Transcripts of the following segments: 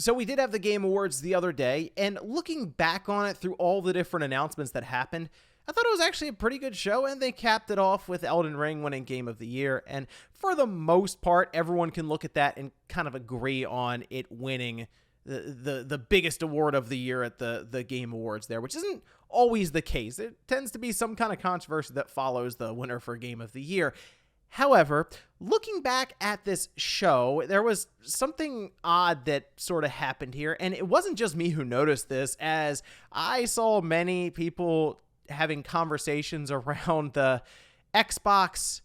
So we did have the Game Awards the other day, and looking back on it through all the different announcements that happened, I thought it was actually a pretty good show, and they capped it off with Elden Ring winning Game of the Year. And for the most part, everyone can look at that and kind of agree on it winning the biggest award of the year at the Game Awards there, which isn't always the case. There tends to be some kind of controversy that follows the winner for Game of the Year. However, looking back at this show, there was something odd that sort of happened here, and it wasn't just me who noticed this, as I saw many people having conversations around the Xbox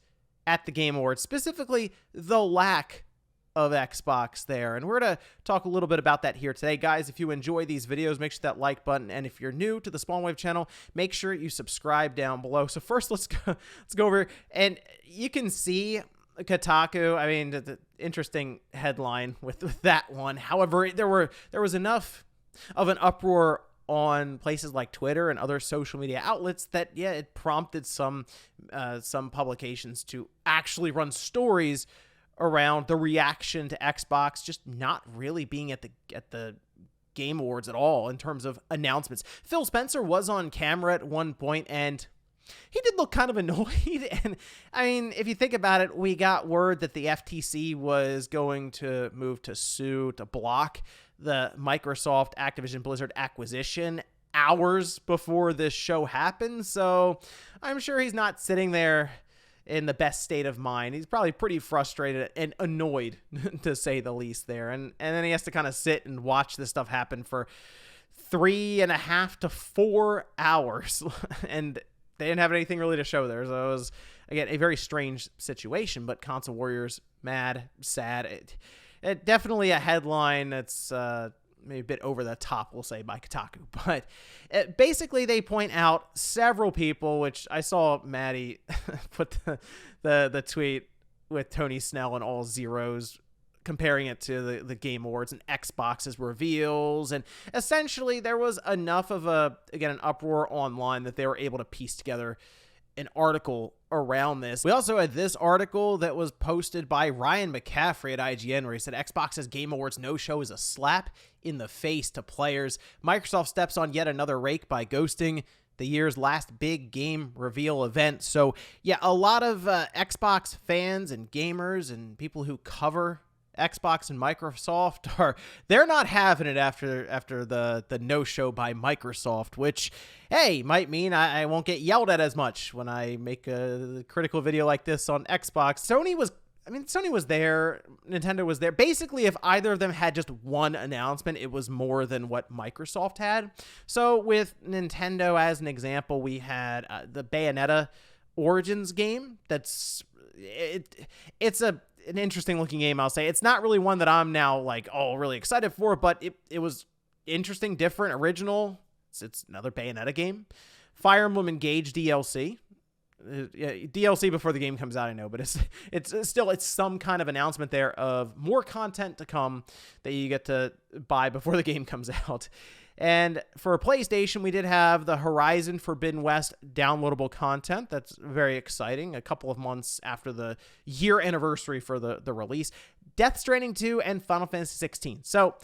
at the Game Awards, specifically the lack of Xbox there. And we're going to talk a little bit about that here today. Guys, if you enjoy these videos, make sure that like button. And if you're new to the Spawn Wave channel, make sure you subscribe down below. So first, let's go over, and you can see Kotaku. I mean, the interesting headline with that one. However, there was enough of an uproar on places like Twitter and other social media outlets that, yeah, it prompted some publications to actually run stories around the reaction to Xbox just not really being at the Game Awards at all in terms of announcements. Phil Spencer was on camera at one point, and he did look kind of annoyed. And I mean, if you think about it, we got word that the FTC was going to move to sue to block the Microsoft Activision Blizzard acquisition hours before this show happened. So I'm sure he's not sitting there in the best state of mind. He's probably pretty frustrated and annoyed, to say the least there. And then he has to kind of sit and watch this stuff happen for 3.5 to 4 hours. And they didn't have anything really to show there. So it was, again, a very strange situation. But Console Warriors, mad, sad. It definitely a headline that's maybe a bit over the top, we'll say, by Kotaku. But basically, they point out several people, which I saw Maddie put the tweet with Tony Snell and all zeros, comparing it to the Game Awards and Xbox's reveals. And essentially, there was enough of an uproar online that they were able to piece together an article around this. We also had this article that was posted by Ryan McCaffrey at IGN, where he said Xbox's Game Awards no-show is a slap in the face to players. Microsoft steps on yet another rake by ghosting the year's last big game reveal event. So yeah, a lot of Xbox fans and gamers and people who cover Xbox and Microsoft they're not having it after the no-show by Microsoft, which, hey, might mean I won't get yelled at as much when I make a critical video like this on Xbox. Sony was there, Nintendo was there. Basically, if either of them had just one announcement, it was more than what Microsoft had. So with Nintendo as an example, we had the Bayonetta Origins game. It's an interesting looking game, I'll say. It's not really one that I'm now like, oh, really excited for, but it was interesting, different, original. It's another Bayonetta game. Fire Emblem Engage DLC. DLC before the game comes out, I know, but it's still some kind of announcement there of more content to come that you get to buy before the game comes out. And for PlayStation, we did have the Horizon Forbidden West downloadable content. That's very exciting. A couple of months after the year anniversary for the release. Death Stranding 2 and Final Fantasy 16. So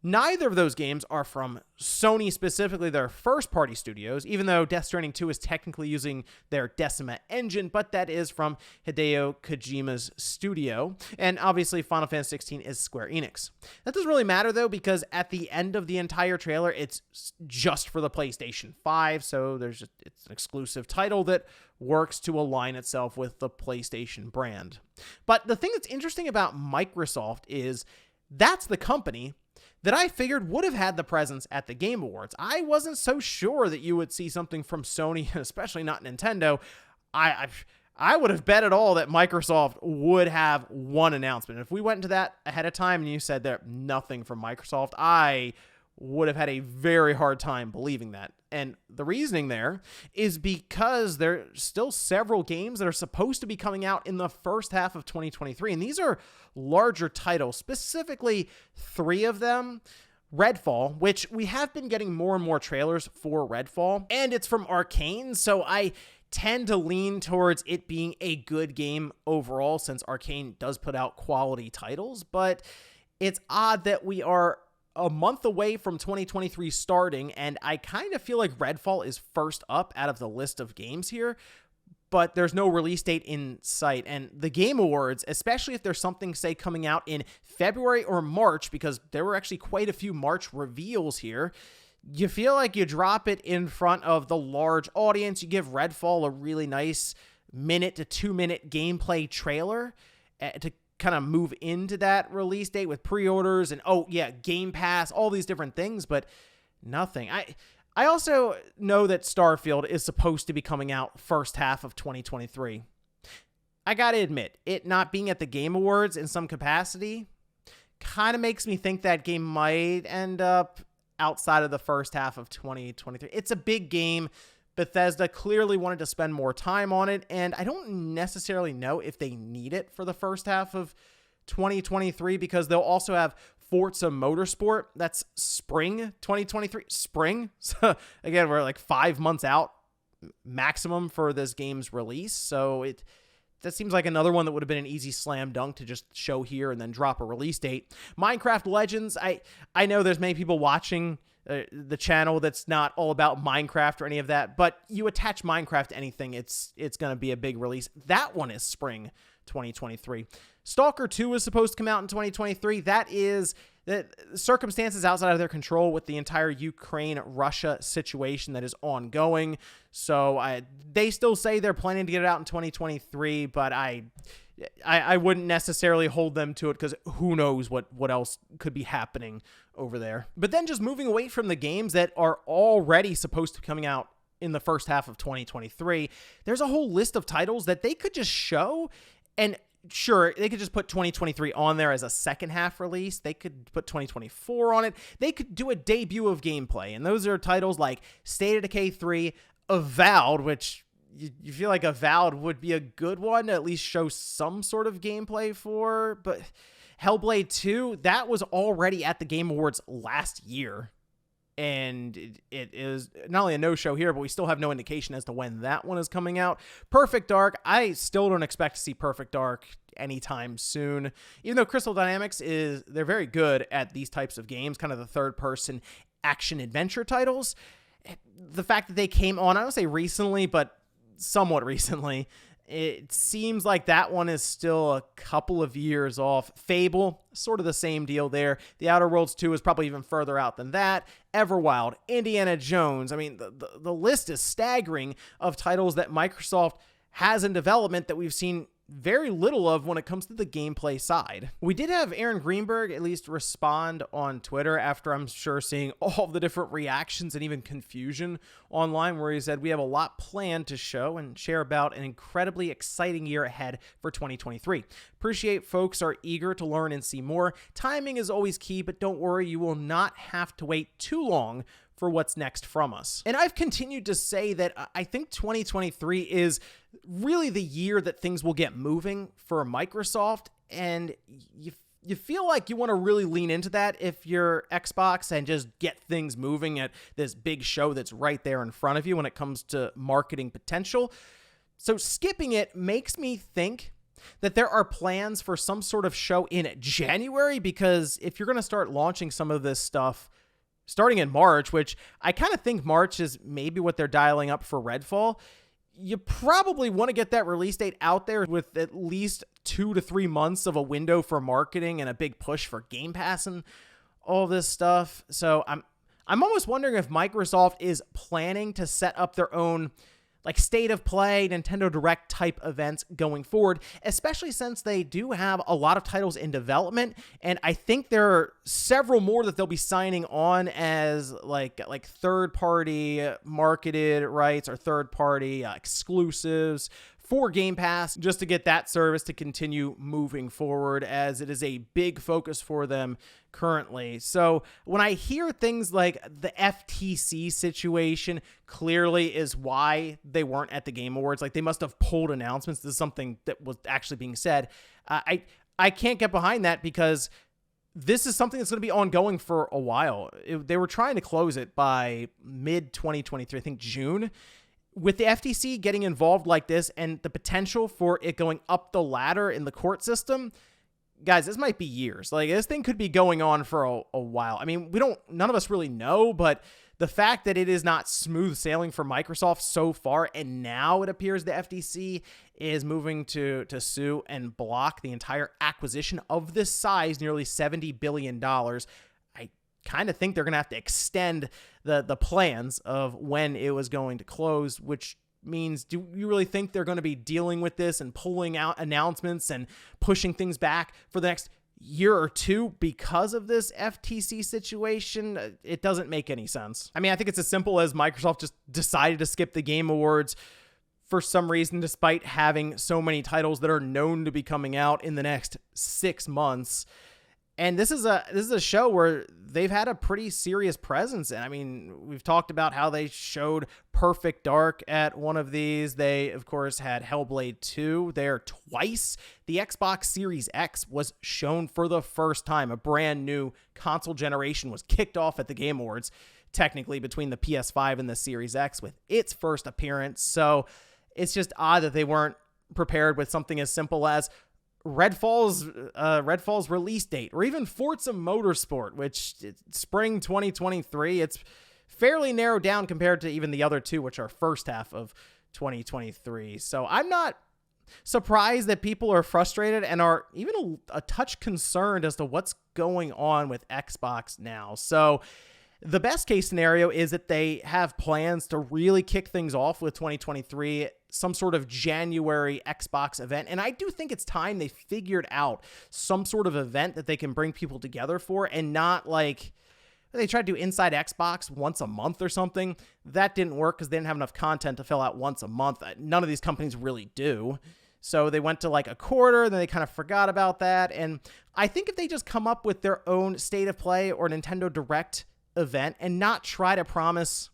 neither of those games are from Sony, specifically their first-party studios, even though Death Stranding 2 is technically using their Decima engine, but that is from Hideo Kojima's studio. And obviously, Final Fantasy 16 is Square Enix. That doesn't really matter, though, because at the end of the entire trailer, it's just for the PlayStation 5, so it's an exclusive title that works to align itself with the PlayStation brand. But the thing that's interesting about Microsoft is that's the company that I figured would have had the presence at the Game Awards. I wasn't so sure that you would see something from Sony, especially not Nintendo. I would have bet it all that Microsoft would have one announcement. If we went into that ahead of time and you said there nothing from Microsoft, I would have had a very hard time believing that. And the reasoning there is because there are still several games that are supposed to be coming out in the first half of 2023. And these are larger titles, specifically 3 of them. Redfall, which we have been getting more and more trailers for Redfall, and it's from Arcane, so I tend to lean towards it being a good game overall, since Arcane does put out quality titles. But it's odd that we are a month away from 2023 starting, and I kind of feel like Redfall is first up out of the list of games here, but there's no release date in sight. And the Game Awards, especially if there's something, say, coming out in February or March, because there were actually quite a few March reveals here, you feel like you drop it in front of the large audience. You give Redfall a really nice 1 to 2 minute gameplay trailer to kind of move into that release date with pre-orders and, oh yeah, Game Pass, all these different things, but nothing. I also know that Starfield is supposed to be coming out first half of 2023. I gotta admit, it not being at the Game Awards in some capacity kind of makes me think that game might end up outside of the first half of 2023. It's a big game. Bethesda clearly wanted to spend more time on it, and I don't necessarily know if they need it for the first half of 2023, because they'll also have Forza Motorsport. That's spring 2023. Spring. So again, we're like 5 months out maximum for this game's release. So that seems like another one that would have been an easy slam dunk to just show here and then drop a release date. Minecraft Legends. I know there's many people watching the channel that's not all about Minecraft or any of that, but you attach Minecraft to anything, it's going to be a big release. That one is spring 2023. Stalker 2 is supposed to come out in 2023. That is the circumstances outside of their control with the entire Ukraine-Russia situation that is ongoing. So they still say they're planning to get it out in 2023, but I wouldn't necessarily hold them to it, because who knows what else could be happening over there. But then just moving away from the games that are already supposed to be coming out in the first half of 2023, there's a whole list of titles that they could just show, and sure, they could just put 2023 on there as a second half release. They could put 2024 on it. They could do a debut of gameplay, and those are titles like State of Decay 3, Avowed, which you feel like Avowed would be a good one to at least show some sort of gameplay for, but Hellblade 2, that was already at the Game Awards last year, and it is not only a no-show here, but we still have no indication as to when that one is coming out. Perfect Dark, I still don't expect to see Perfect Dark anytime soon, even though Crystal Dynamics they're very good at these types of games, kind of the third-person action-adventure titles. The fact that they came on, I don't say recently, but somewhat recently, it seems like that one is still a couple of years off. Fable, sort of the same deal there. The Outer Worlds 2 is probably even further out than that. Everwild, Indiana Jones. I mean, the list is staggering of titles that Microsoft has in development that we've seen very little of when it comes to the gameplay side. We did have Aaron Greenberg at least respond on Twitter after, I'm sure, seeing all the different reactions and even confusion online, where he said, "We have a lot planned to show and share about an incredibly exciting year ahead for 2023. Appreciate folks are eager to learn and see more. Timing is always key, but don't worry, you will not have to wait too long for what's next from us." And I've continued to say that I think 2023 is really the year that things will get moving for Microsoft, and you feel like you want to really lean into that if you're Xbox and just get things moving at this big show that's right there in front of you when it comes to marketing potential. So skipping it makes me think that there are plans for some sort of show in January, because if you're going to start launching some of this stuff starting in March, which I kind of think March is maybe what they're dialing up for Redfall, you probably want to get that release date out there with at least 2 to 3 months of a window for marketing and a big push for Game Pass and all this stuff. So I'm almost wondering if Microsoft is planning to set up their own like State of Play, Nintendo Direct type events going forward, especially since they do have a lot of titles in development, and I think there are several more that they'll be signing on as like third-party marketed rights or third-party exclusives for Game Pass, just to get that service to continue moving forward, as it is a big focus for them currently. So when I hear things like the FTC situation clearly is why they weren't at the Game Awards, like they must have pulled announcements, this is something that was actually being said, I can't get behind that, because this is something that's going to be ongoing for a while. They were trying to close it by mid-2023, I think June. With the FTC getting involved like this and the potential for it going up the ladder in the court system, guys, this might be years. Like, this thing could be going on for a while. I mean, none of us really know, but the fact that it is not smooth sailing for Microsoft so far, and now it appears the FTC is moving to sue and block the entire acquisition of this size, nearly $70 billion. I kind of think they're going to have to extend the plans of when it was going to close, which means, do you really think they're going to be dealing with this and pulling out announcements and pushing things back for the next year or two because of this FTC situation? It doesn't make any sense. I mean, I think it's as simple as Microsoft just decided to skip the Game Awards for some reason, despite having so many titles that are known to be coming out in the next 6 months. And this is a show where they've had a pretty serious presence. And I mean, we've talked about how they showed Perfect Dark at one of these. They, of course, had Hellblade 2 there twice. The Xbox Series X was shown for the first time. A brand new console generation was kicked off at the Game Awards, technically between the PS5 and the Series X with its first appearance. So it's just odd that they weren't prepared with something as simple as Redfall's release date, or even Forza Motorsport, which spring 2023. It's fairly narrowed down compared to even the other two, which are first half of 2023. So I'm not surprised that people are frustrated and are even a touch concerned as to what's going on with Xbox now. So the best case scenario is that they have plans to really kick things off with 2023, some sort of January Xbox event. And I do think it's time they figured out some sort of event that they can bring people together for, and not like they tried to do Inside Xbox once a month or something. That didn't work because they didn't have enough content to fill out once a month. None of these companies really do. So they went to like a quarter, then they kind of forgot about that. And I think if they just come up with their own State of Play or Nintendo Direct event and not try to promise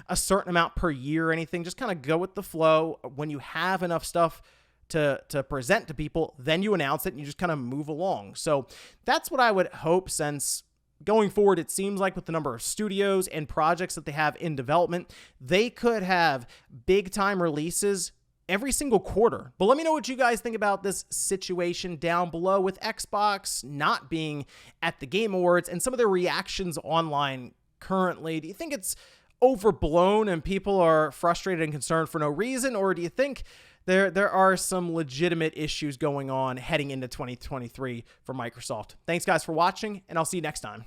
a certain amount per year or anything, just kind of go with the flow. When you have enough stuff to present to people, then you announce it and you just kind of move along. So that's what I would hope, since going forward, it seems like with the number of studios and projects that they have in development, they could have big time releases every single quarter. But let me know what you guys think about this situation down below with Xbox not being at the Game Awards and some of their reactions online currently. Do you think it's overblown and people are frustrated and concerned for no reason? Or do you think there are some legitimate issues going on heading into 2023 for Microsoft? Thanks guys for watching, and I'll see you next time.